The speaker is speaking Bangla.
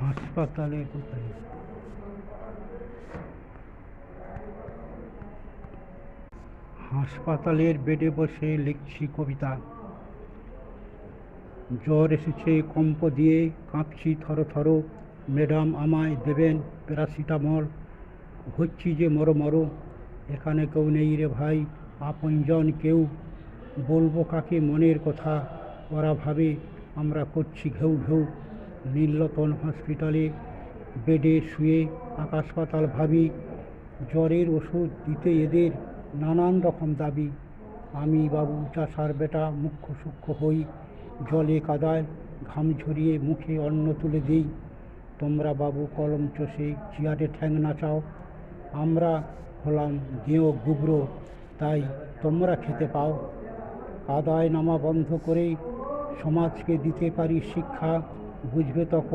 হাসপাতালে কোথায়? হাসপাতালের বেডে বসে লিখছি কবিতা। জ্বর এসেছে কম্প দিয়ে, কাঁপছি থরথর। ম্যাডাম আমায় দেবেন প্যারাসিটামল। হচ্ছি যে মরো। এখানে কেউ নেই রে ভাই, আপনজন কেউ। বলবো কাকে মনের কথা? ওরা ভাবে আমরা করছি ঘেউ ঘেউ। নীলরতন হসপিটালে বেডে শুয়ে আকাশ পাতাল ভাবি। জ্বরের ওষুধ দিতে এদের নানান রকম দাবি। আমি বাবু চাষার বেটা মুখ্য সূক্ষ্ম হই। জলে কাদায় ঘাম ঝরিয়ে মুখে অন্ন তুলে দিই। তোমরা বাবু কলম চষে চেয়ারে ঠ্যাং নাচাও। আমরা হলাম গেঁয়ো গুবরো, তাই তোমরা খেতে পাও। কাদায় নামা বন্ধ করে সমাজকে দিতে পারি শিক্ষা। বুঝবে তখন